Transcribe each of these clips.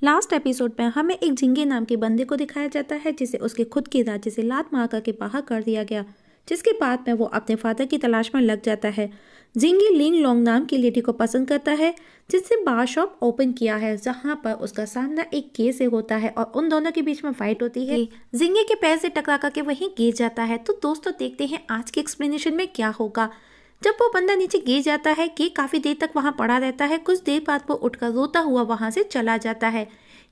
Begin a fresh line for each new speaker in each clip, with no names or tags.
Last episode में हमें एक झिंगे नाम के बंदे को दिखाया जाता है जिसे उसके खुद के राज्य से लात मार करके बाहर कर दिया गया, जिसके बाद में वो अपने फादर की तलाश में लग जाता है। झिंगे लिंग लोंग नाम की लेडी को पसंद करता है जिससे बार शॉप ओपन किया है, जहां पर उसका सामना एक के से होता है और उन दोनों के बीच में फाइट होती है। झिंगे के पैर से टकरा करके वहीं गिर जाता है। तो दोस्तों देखते हैं आज के एक्सप्लेनेशन में क्या होगा। जब वो बंदा नीचे गिर जाता है कि काफी देर तक वहां पड़ा रहता है। कुछ देर बाद वो उठकर रोता हुआ वहां से चला जाता है।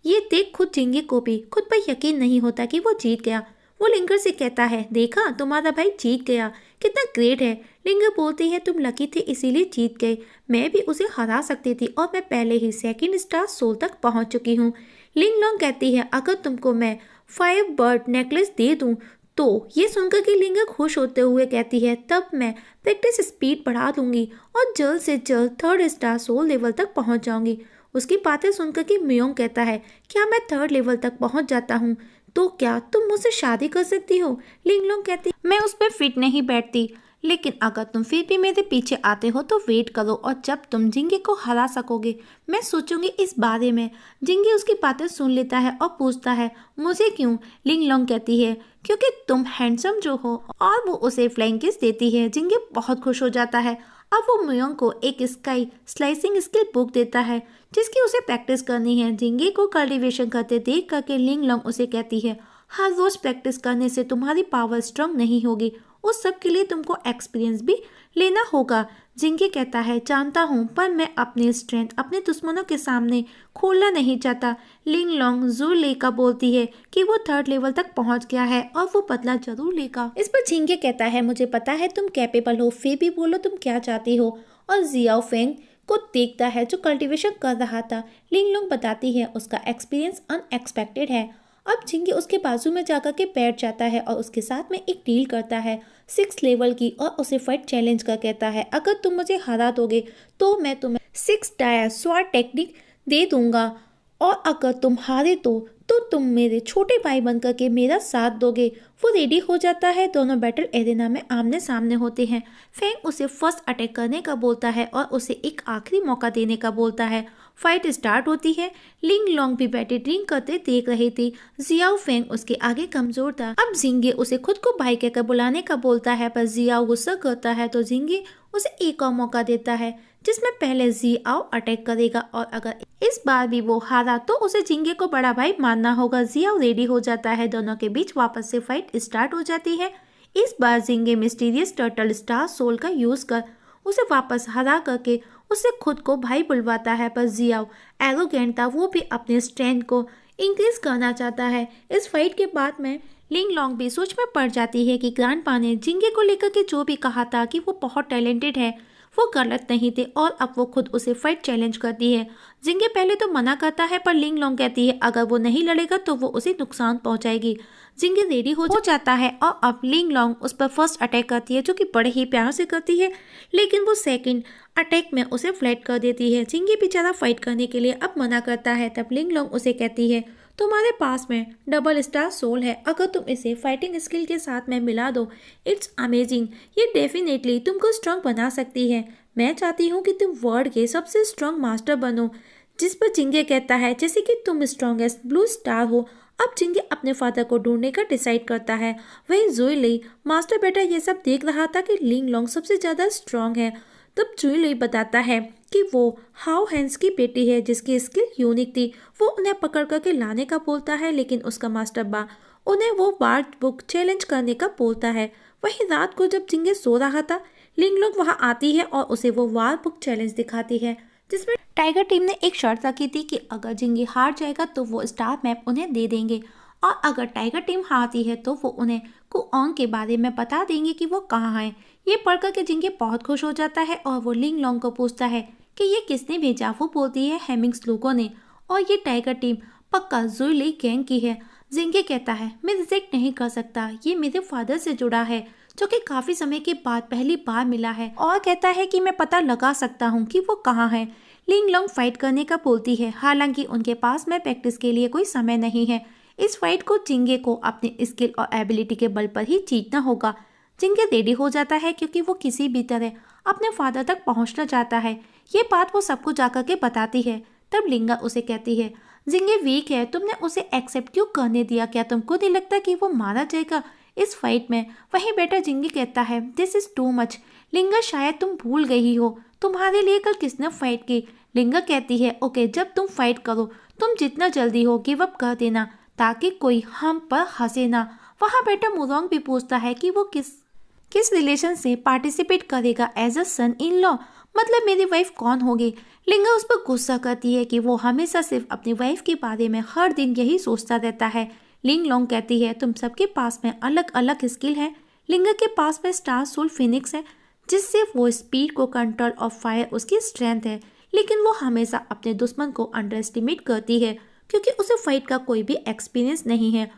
ये देख खुद झिंगे को भी खुद पर यकीन नहीं होता कि वो जीत गया। वो लिंगर से कहता है, देखा तुम्हारा भाई जीत गया, कितना ग्रेट है। लिंगर बोलती है, तुम लकी थे इसीलिए जीत गए, मैं भी उसे हरा सकती थी और मैं पहले ही सेकंड स्टार सोल तक पहुंच चुकी हूँ। लिंग लोंग कहती है, अगर तुमको मैं 5 बर्ड नेकलेस दे दूं तो ये सुनकर कि लिंगर खुश होते हुए कहती है, तब मैं प्रैक्टिस स्पीड बढ़ा दूंगी और जल्द से जल्द 3rd स्टार सोल लेवल तक पहुंच जाऊंगी। उसकी बातें सुनकर कि मियोंग कहता है, क्या मैं 3rd लेवल तक पहुंच जाता हूँ तो क्या तुम मुझसे शादी कर सकती हो। लिंगलोंग कहती, मैं उस पर फिट नहीं बैठती, लेकिन अगर तुम फिर भी मेरे पीछे आते हो तो वेट करो और जब तुम जिंगे को हरा सकोगे मैं सोचूंगी इस बारे में। जिंगे उसकी बातें सुन लेता है और पूछता है, मुझे क्यों। लिंगलोंग कहती है, क्योंकि तुम हैंडसम जो हो, और वो उसे फ्लाइंग किस देती है। जिंगे बहुत खुश हो जाता है। अब वो मियोंग को एक स्काई स्लाइसिंग स्किल बुक देता है जिसकी उसे प्रैक्टिस करनी है। जिंगे को कल्टीवेशन करते देख करके लिंगलोंग उसे कहती है, हर रोज प्रैक्टिस करने से तुम्हारी पावर स्ट्रांग नहीं होगी, उस सब के लिए तुमको एक्सपीरियंस भी लेना होगा। जिंगे कहता है, जानता हूँ, पर मैं अपनी स्ट्रेंथ अपने दुश्मनों के सामने खोलना नहीं चाहता। लिंगलोंग जू लेकर बोलती है कि वो 3rd लेवल तक पहुंच गया है और वो बदला जरूर लेगा। इस पर जिंगे कहता है, मुझे पता है तुम कैपेबल हो, फिर भी बोलो तुम क्या चाहती हो। और जियाओ फेंग को देखता है जो कल्टीवेशन कर रहा था। लिंगलोंग बताती है उसका एक्सपीरियंस अनएक्सपेक्टेड है। अब जिंगे उसके बाजू में जाकर के बैठ जाता है और उसके साथ में एक डील करता है 6 लेवल की और उसे फाइट चैलेंज कर कहता है, अगर तुम मुझे हरा दोगे तो मैं तुम्हें 6 टायर स्वॉर्ड टेक्निक दे दूंगा और अगर तुम हारे तो तुम मेरे छोटे भाई बनकर के मेरा साथ दोगे। वो रेडी हो जाता है। दोनों बैटल एरिना में आमने सामने होते हैं। फेंग उसे फर्स्ट अटैक करने का बोलता है और उसे एक आखिरी मौका देने का बोलता है। फाइट स्टार्ट होती है। लिंग लोंग भी बैठे ड्रिंक करते देख रही थी। जियाओ फेंग उसके आगे कमजोर था। अब जिंगे उसे खुद को भाई कहकर बुलाने का बोलता है, पर जियाओ गुस्सा करता है तो जिंगे उसे एक और मौका देता है जिसमें पहले जियाओ अटैक करेगा और अगर इस बार भी वो हारा तो उसे जिंगे को बड़ा भाई मानना होगा। जियाओ रेडी हो जाता है। दोनों के बीच वापस से फाइट स्टार्ट हो जाती है। इस बार जिंगे मिस्टीरियस टर्टल स्टार सोल का यूज कर उसे वापस हरा करके उसे खुद को भाई बुलवाता है, पर जियाओ एरोगेंट था, वो भी अपने स्ट्रेंथ को इंक्रीज करना चाहता है। इस फाइट के बाद में लिंग लोंग भी सोच में पड़ जाती है कि ग्रैंडपा ने जिंगे को लेकर के जो भी कहा था कि वो बहुत टैलेंटेड है वो गलत नहीं थे और अब वो खुद उसे फाइट चैलेंज करती है। जिंगे पहले तो मना करता है पर लिंग लोंग कहती है अगर वो नहीं लड़ेगा तो वो उसे नुकसान पहुंचाएगी। जिंगे रेडी हो जाता है और अब लिंग लोंग उस पर फर्स्ट अटैक करती है जो कि बड़े ही प्यार से करती है, लेकिन वो सेकंड अटैक में उसे फ्लैट कर देती है। जिंगे बेचारा फाइट करने के लिए अब मना करता है। तब लिंग लोंग उसे कहती है, तुम्हारे पास में डबल स्टार सोल है, अगर तुम इसे फाइटिंग स्किल के साथ में मिला दो, इट्स अमेजिंग, ये डेफिनेटली तुमको स्ट्रांग बना सकती है। मैं चाहती हूँ कि तुम वर्ल्ड के सबसे स्ट्रांग मास्टर बनो। जिस पर जिंगे कहता है, जैसे कि तुम स्ट्रॉन्गेस्ट ब्लू स्टार हो। अब जिंगे अपने फादर को ढूंढने का डिसाइड करता है। वहीं जुई मास्टर बेटा ये सब देख रहा था कि लिंग लोंग सबसे ज्यादा स्ट्रांग है। तब जुई बताता है कि वो हाउ हैंस की बेटी है जिसकी स्किल यूनिक थी। वो उन्हें पकड़ करके लाने का बोलता है, लेकिन उसका मास्टर बा उन्हें वो वार्ड बुक चैलेंज करने का बोलता है। वहीं रात को जब जिंगे सो रहा था, लिंग लोंग वहां आती है और उसे वो वार बुक चैलेंज दिखाती है जिसमें टाइगर टीम ने एक शर्त रखी थी कि अगर जिंगे हार जाएगा तो वो स्टार मैप उन्हें दे देंगे और अगर टाइगर टीम हारती है तो वो उन्हें कुओंग के बारे में बता देंगे कि वो कहाँ है। ये पढ़कर के जिंगे बहुत खुश हो जाता है और वो लिंग लोंग को पूछता है कि ये किसने भेजा। वो बोलती है हेमिंग्स लूको ने, और ये टाइगर टीम पक्का जुई गैंग की है। जिंगे कहता है, मैं रिजेक्ट नहीं कर सकता, ये मेरे फादर से जुड़ा है जो कि काफी समय के बाद पहली बार मिला है, और कहता है कि मैं पता लगा सकता हूँ कि वो कहाँ है। लिंग लोंग फाइट करने का बोलती है, हालांकि उनके पास में प्रैक्टिस के लिए कोई समय नहीं है। इस फाइट को जिंगे को अपने स्किल और एबिलिटी के बल पर ही जीतना होगा। जिंगे रेडी हो जाता है क्योंकि वो किसी भी तरह अपने फादर तक पहुंचना चाहता है। ये बात वो सबको जाकर के बताती है। तब लिंगा उसे कहती है, जिंगे वीक है, तुमने उसे एक्सेप्ट क्यों करने दिया? क्या तुमको नहीं लगता कि वो मारा जाएगा इस फाइट में? वहीं बेटा जिंगे कहता है दिस इज टू मच। लिंगा शायद तुम भूल गई हो, तुम्हारे लिए कल किसने फाइट की? लिंगा कहती है ओके, जब तुम फाइट करो तुम जितना जल्दी हो गिव अप कर देना ताकि कोई हम पर हंसे ना। वहाँ बेटा मुरोंग भी पूछता है कि वो किस रिलेशन से पार्टिसिपेट करेगा as a sun in law, मतलब मेरी वाइफ कौन होगी? लिंगा उस पर गुस्सा करती है कि वो हमेशा सिर्फ अपनी वाइफ के बारे में हर दिन यही सोचता रहता है। लिंग लोंग कहती है तुम सबके पास में अलग अलग स्किल है। लिंगा के पास में स्टार सोल फिनिक्स है जिससे वो स्पीड को कंट्रोल और फायर उसकी स्ट्रेंथ है, लेकिन वो हमेशा अपने दुश्मन को अंडर एस्टिमेट करती है क्योंकि उसे फाइट का कोई भी एक्सपीरियंस नहीं है।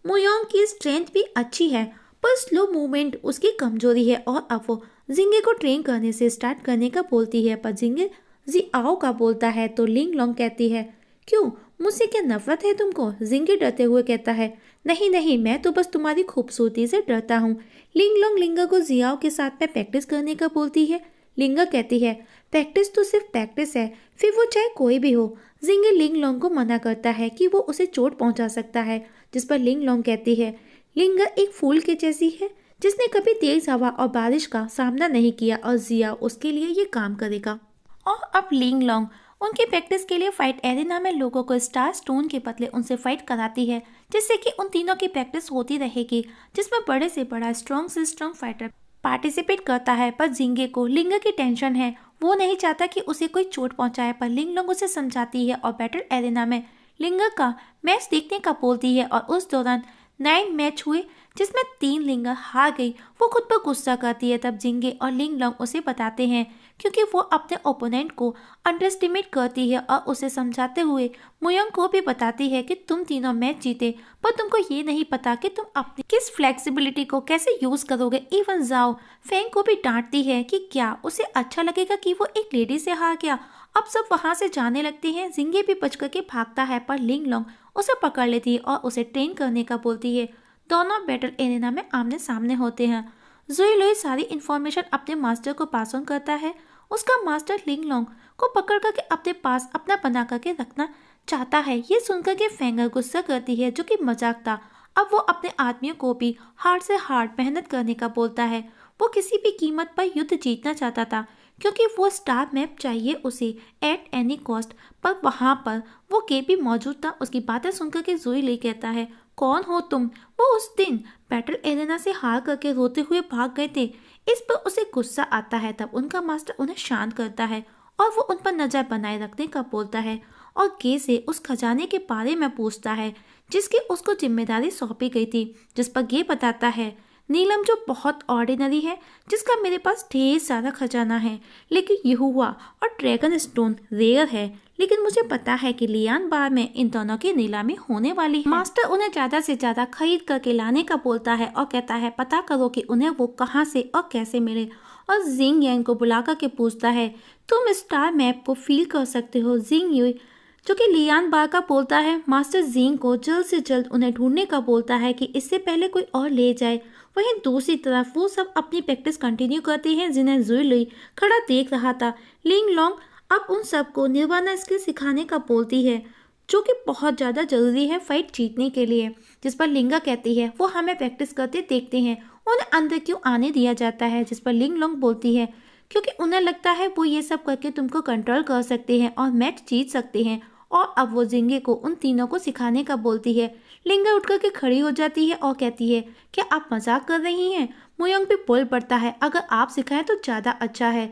मोयोंग की स्ट्रेंथ भी अच्छी है पर स्लो मूवमेंट उसकी कमजोरी है और अब वो जिंगे को ट्रेन करने से स्टार्ट करने का बोलती है, पर जिंगे जी आओ का बोलता है तो लिंग लोंग कहती है क्यों, मुझसे क्या नफरत है तुमको? जिंगे डरते हुए कहता है नहीं नहीं, मैं तो बस तुम्हारी खूबसूरती से डरता हूँ। लिंग लोंग लिंगा को जियाओ के साथ में प्रैक्टिस करने का बोलती है। लिंगा कहती है प्रैक्टिस तो सिर्फ प्रैक्टिस है, फिर वो चाहे कोई भी हो। जिंगे लिंग लोंग को मना करता है कि वो उसे चोट पहुंचा सकता है, जिस पर लिंग लोंग कहती है लिंगा एक फूल के जैसी है जिसने कभी तेज हवा और बारिश का सामना नहीं किया और जिया उसके लिए ये काम करेगा। और अब लिंग लोंग उनकी प्रैक्टिस के लिए फाइट एरिना में लोगों को स्टार स्टोन के बदले उनसे फाइट कराती है, जिससे कि उन तीनों की प्रैक्टिस होती रहेगी, जिसमें बड़े से बड़ा स्ट्रॉन्ग से स्ट्रॉन्ग फाइटर पार्टिसिपेट करता है। पर जिंगे को लिंगा की टेंशन है, वो नहीं चाहता कि उसे कोई चोट पहुंचाए, पर लिंग लोंग उसे समझाती है और बैटल एरिना में लिंगा का मैच देखने का बोलती है। और उस दौरान 9 मैच हुए जिसमें 3 लिंगा हार गई। वो खुद पर गुस्सा करती है, तब जिंगे और लिंग लोंग उसे बताते हैं क्योंकि वो अपने ओपोनेंट को अंडरएस्टिमेट करती है और उसे समझाते हुए मोयोंग को भी बताती है कि तुम तीनों मैच जीते, पर तुमको ये नहीं पता कि तुम अपनी किस फ्लेक्सिबिलिटी को कैसे यूज करोगे। इवन जाओ फेंग को भी डांटती है कि क्या उसे अच्छा लगेगा कि वो एक लेडी से हार गया। अब सब वहां से जाने लगते हैं। जिंगे भी बच करके भागता है, पर लिंग लोंग उसे पकड़ लेती है और उसे ट्रेन करने का बोलती है। दोनों बैटल एरिना में आमने सामने होते हैं। जुई लुई सारी इंफॉर्मेशन अपने मास्टर को पास ऑन करता है। उसका मास्टर लिंग लोंग को पकड़ करके अपने पास अपना बना करके रखना चाहता है। ये सुनकर के फेंगर गुस्सा करती है, जो कि मजाक था। अब वो अपने आदमियों को भी हार्ड से हार्ड मेहनत करने का बोलता है। वो किसी भी कीमत पर युद्ध जीतना चाहता था क्योंकि वो स्टार मैप चाहिए उसे एट एनी कॉस्ट। पर वहां पर वो केपी मौजूद था। उसकी बातें सुनकर के जुई लुई कहता है कौन हो तुम? वो उस दिन बैटल एरिना से हार करके रोते हुए भाग गए थे। इस पर उसे गुस्सा आता है। तब उनका मास्टर उन्हें शांत करता है और वो उन पर नजर बनाए रखने का बोलता है और गे से उस खजाने के बारे में पूछता है जिसकी उसको जिम्मेदारी सौंपी गई थी, जिस पर गे बताता है नीलम जो बहुत ऑर्डिनरी है, जिसका मेरे पास ढेर सारा खजाना है, लेकिन यहुआ और ड्रैगन स्टोन रेयर है। लेकिन मुझे पता है कि लियान बार में इन दोनों की नीलामी होने वाली है। मास्टर उन्हें ज्यादा से ज्यादा खरीद करके लाने का बोलता है और कहता है पता करो कि उन्हें वो कहाँ से और कैसे मिले। और जिंग यांग को बुला करके पूछता है तुम स्टार मैप को फील कर सकते हो? जिंग युई जो कि लियान बार का बोलता है। मास्टर जिंग को जल्द से जल्द उन्हें ढूंढने का बोलता है कि इससे पहले कोई और ले जाए। वहीं दूसरी तरफ वो सब अपनी प्रैक्टिस कंटिन्यू करते हैं जिन्हें जुई लुई खड़ा देख रहा था। लिंग लोंग अब उन सबको निर्वाणा स्किल सिखाने का बोलती है, जो कि बहुत ज़्यादा जरूरी है फाइट जीतने के लिए। जिस पर लिंगा कहती है वो हमें प्रैक्टिस करते देखते हैं, उन्हें अंदर क्यों आने दिया जाता है? जिस पर लिंग लोंग बोलती है क्योंकि उन्हें लगता है वो ये सब करके तुमको कंट्रोल कर सकते हैं और मैच जीत सकते हैं। और अब वो जिंगे को उन तीनों को सिखाने का बोलती है। लिंगा उठ करके खड़ी हो जाती है और कहती है क्या आप मजाक कर रही हैं? मोयोंग भी बोल पड़ता है अगर आप सिखाएं तो ज़्यादा अच्छा है।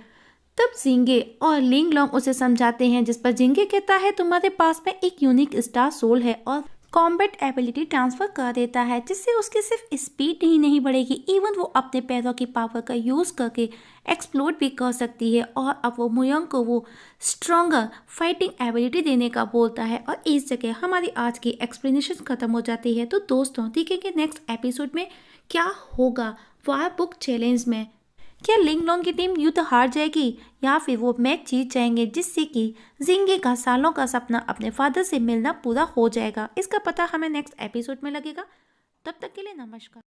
तब जिंगे और लिंग लोंग उसे समझाते हैं, जिस पर जिंगे कहता है तुम्हारे पास में एक यूनिक स्टार सोल है और कॉम्बैट एबिलिटी ट्रांसफर कर देता है, जिससे उसकी सिर्फ स्पीड ही नहीं बढ़ेगी, इवन वो अपने पैरों की पावर का यूज करके एक्सप्लोड भी कर सकती है। और अब वो मोयोंग को वो स्ट्रॉन्गर फाइटिंग एबिलिटी देने का बोलता है। और इस जगह हमारी आज की एक्सप्लेनेशन खत्म हो जाती है। तो दोस्तों देखेंगे नेक्स्ट एपिसोड में क्या होगा वार बुक चैलेंज में। क्या लिंग लोंग की टीम युद्ध हार जाएगी या फिर वो मैच जीत जाएंगे, जिससे कि जिंगे का सालों का सपना अपने फादर से मिलना पूरा हो जाएगा? इसका पता हमें नेक्स्ट एपिसोड में लगेगा। तब तक के लिए नमस्कार।